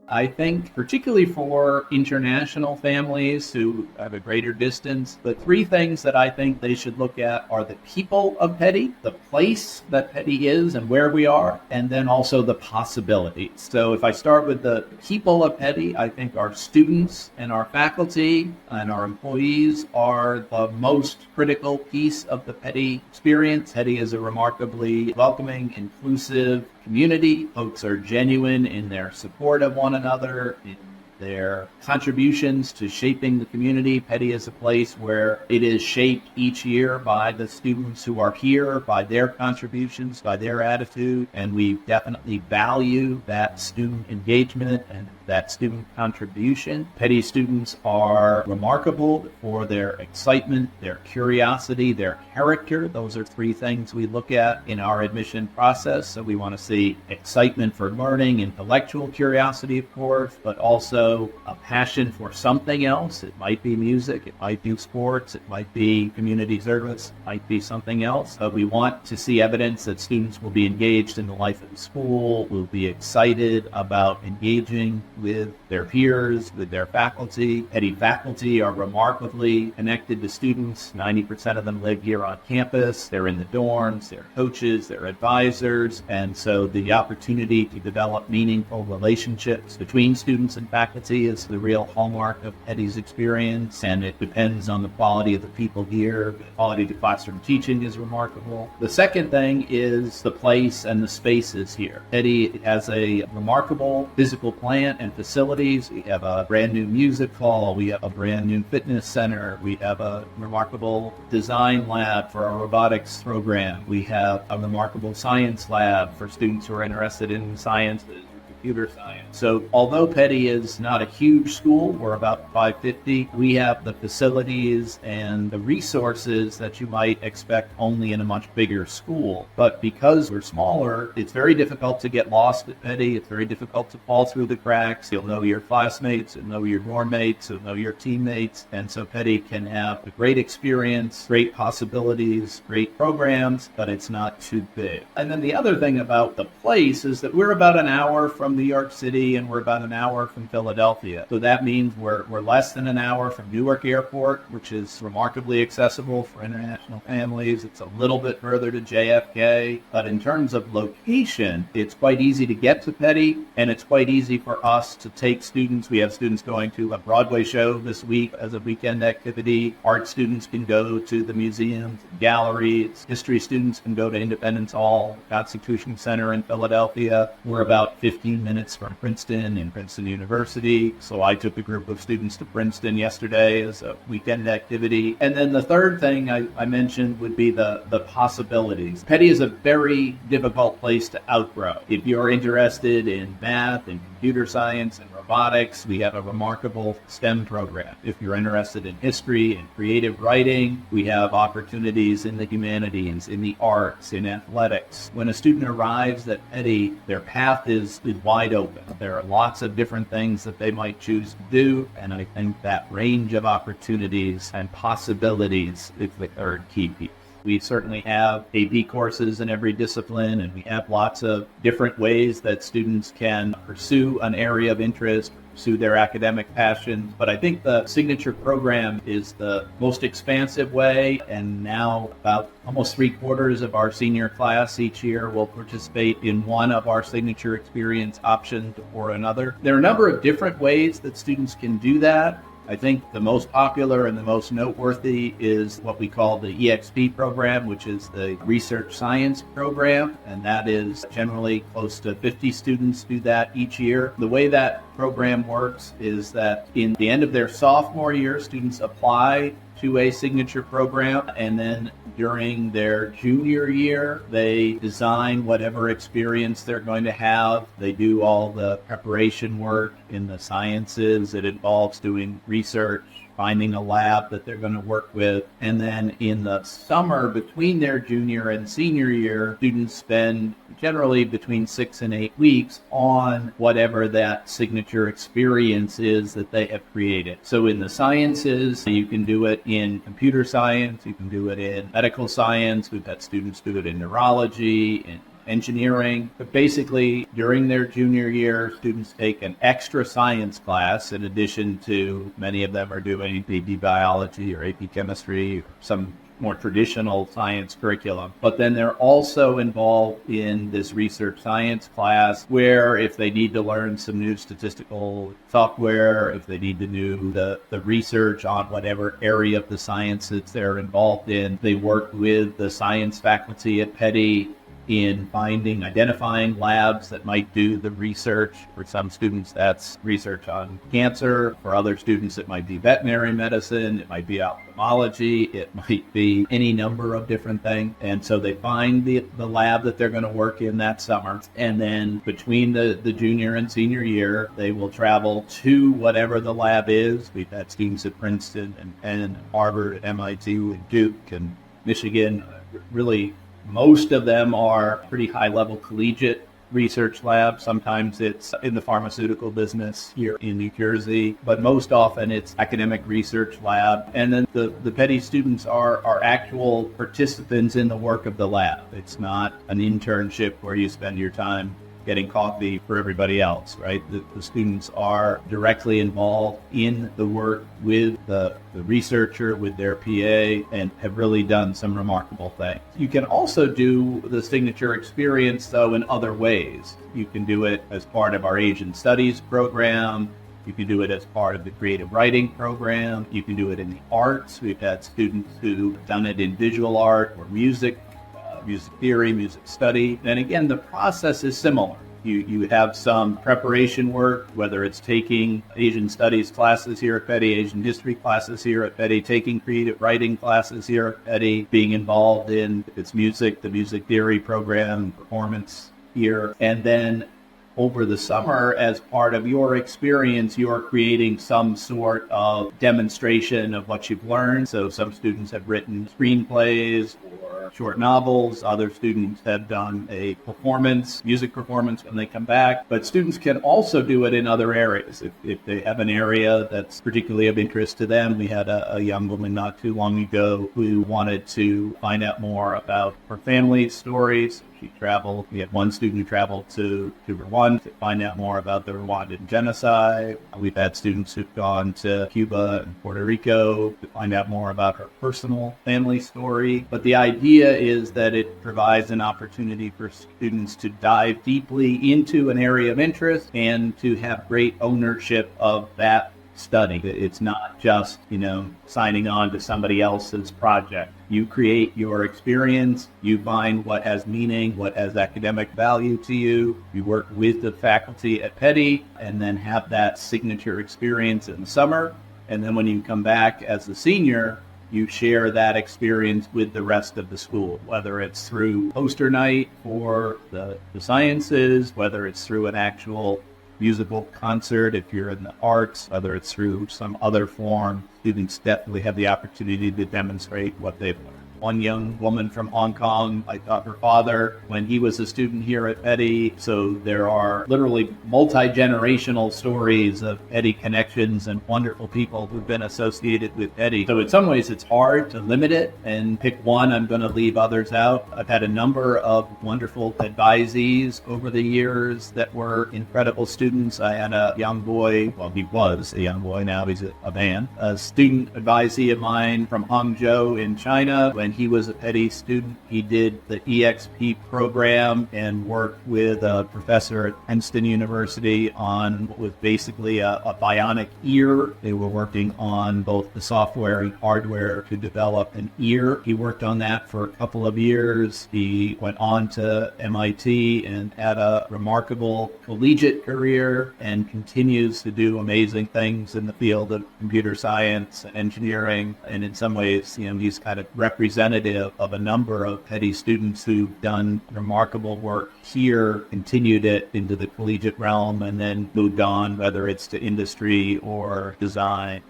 I think, particularly for international families who have a greater distance, the three things that I think they should look at are the people of Peddie, the place that Peddie is and where we are, and then also the possibilities. So if I start with the people of Peddie, I think our students and our faculty and our employees are the most critical piece of the Peddie experience. Peddie is a remarkably welcoming, inclusive community. Folks are genuine in their support of one another, in their contributions to shaping the community. Peddie is a place where it is shaped each year by the students who are here, by their contributions, by their attitude, and we definitely value that student engagement and that student contribution. Peddie students are remarkable for their excitement, their curiosity, their character. Those are three things we look at in our admission process. So we want to see excitement for learning, intellectual curiosity, of course, but also a passion for something else. It might be music, it might be sports, it might be community service, it might be something else. But we want to see evidence that students will be engaged in the life of the school, will be excited about engaging with their peers, with their faculty. Peddie faculty are remarkably connected to students. 90% of them live here on campus. They're in the dorms, they're coaches, they're advisors. And so the opportunity to develop meaningful relationships between students and faculty is the real hallmark of Peddie's experience, and it depends on the quality of the people here. The quality of the classroom teaching is remarkable. The second thing is the place and the spaces here. Peddie has a remarkable physical plant and facilities. We have a brand new music hall. We have a brand new fitness center. We have a remarkable design lab for our robotics program. We have a remarkable science lab for students who are interested in sciences. Computer science. So although Peddie is not a huge school, we're about 550, we have the facilities and the resources that you might expect only in a much bigger school. But because we're smaller, it's very difficult to get lost at Peddie. It's very difficult to fall through the cracks. You'll know your classmates, you'll know your dorm mates, you'll know your teammates. And so Peddie can have a great experience, great possibilities, great programs, but it's not too big. And then the other thing about the place is that we're about an hour from New York City and we're about an hour from Philadelphia. So that means we're less than an hour from Newark Airport, which is remarkably accessible for international families. It's a little bit further to JFK, but in terms of location, it's quite easy to get to Peddie, and it's quite easy for us to take students. We have students going to a Broadway show this week as a weekend activity. Art students can go to the museums, galleries. History students can go to Independence Hall, Constitution Center in Philadelphia. We're about 15 minutes from Princeton and Princeton University. So I took a group of students to Princeton yesterday as a weekend activity. And then the third thing I mentioned would be the possibilities. Peddie is a very difficult place to outgrow. If you're interested in math and computer science and robotics, we have a remarkable STEM program. If you're interested in history and creative writing, we have opportunities in the humanities, in the arts, in athletics. When a student arrives at Peddie, their path is wide open. There are lots of different things that they might choose to do, and I think that range of opportunities and possibilities is the third key piece. We certainly have AP courses in every discipline, and we have lots of different ways that students can pursue an area of interest, pursue their academic passions. But I think the signature program is the most expansive way, and now about almost 3/4 of our senior class each year will participate in one of our signature experience options or another. There are a number of different ways that students can do that. I think the most popular and the most noteworthy is what we call the EXP program, which is the research science program, and that is generally close to 50 students do that each year. The way that program works is that in the end of their sophomore year, students apply to a signature program, and then during their junior year, they design whatever experience they're going to have. They do all the preparation work in the sciences. It involves doing research, finding a lab that they're going to work with. And then in the summer between their junior and senior year, students spend generally between 6 and 8 weeks on whatever that signature experience is that they have created. So in the sciences, you can do it in computer science, you can do it in medical science. We've had students do it in neurology, in engineering. But basically, during their junior year, students take an extra science class in addition to many of them are doing AP biology or AP chemistry, or some more traditional science curriculum. But then they're also involved in this research science class where if they need to learn some new statistical software, if they need to do the research on whatever area of the sciences they're involved in, they work with the science faculty at Peddie in identifying labs that might do the research. For some students, that's research on cancer. For other students, it might be veterinary medicine. It might be ophthalmology. It might be any number of different things. And so they find the lab that they're going to work in that summer. And then between the junior and senior year, they will travel to whatever the lab is. We've had students at Princeton and Penn and Harvard, and MIT, and Duke and Michigan. Really, most of them are pretty high-level collegiate research labs. Sometimes it's in the pharmaceutical business here in New Jersey, but most often it's academic research lab. And then the Peddie students are actual participants in the work of the lab. It's not an internship where you spend your time getting coffee for everybody else, right? The students are directly involved in the work with the researcher, with their PA, and have really done some remarkable things. You can also do the signature experience, though, in other ways. You can do it as part of our Asian Studies program. You can do it as part of the creative writing program. You can do it in the arts. We've had students who've done it in visual art or music theory, music study. And again, the process is similar. You have some preparation work, whether it's taking Asian studies classes here at Peddie, Asian history classes here at Peddie, taking creative writing classes here at Peddie, being involved in, if it's music, the music theory program, performance here. And then over the summer, as part of your experience, you're creating some sort of demonstration of what you've learned. So some students have written screenplays or short novels. Other students have done a music performance when they come back. But students can also do it in other areas. If they have an area that's particularly of interest to them. We had a young woman not too long ago who wanted to find out more about her family's stories. She traveled. We had one student who traveled to Rwanda to find out more about the Rwandan genocide. We've had students who've gone to Cuba and Puerto Rico to find out more about her personal family story. But the idea is that it provides an opportunity for students to dive deeply into an area of interest and to have great ownership of that study. It's not just, signing on to somebody else's project. You create your experience, you find what has meaning, what has academic value to you. You work with the faculty at Peddie and then have that signature experience in the summer. And then when you come back as a senior, you share that experience with the rest of the school, whether it's through poster night for the sciences, whether it's through an actual musical concert if you're in the arts, whether it's through some other form. Students definitely have the opportunity to demonstrate what they've learned. One young woman from Hong Kong, I taught her father when he was a student here at Peddie. So there are literally multi-generational stories of Peddie connections and wonderful people who've been associated with Peddie. So in some ways it's hard to limit it and pick one. I'm going to leave others out. I've had a number of wonderful advisees over the years that were incredible students. I had a young boy, well, he was a young boy, now he's a man, a student advisee of mine from Hangzhou in China. When he was a Peddie student, he did the EXP program and worked with a professor at Princeton University on what was basically a bionic ear. They were working on both the software and hardware to develop an ear. He worked on that for a couple of years. He went on to MIT and had a remarkable collegiate career and continues to do amazing things in the field of computer science and engineering. And in some ways, he's kind of representative of a number of Peddie students who've done remarkable work here, continued it into the collegiate realm, and then moved on, whether it's to industry or design.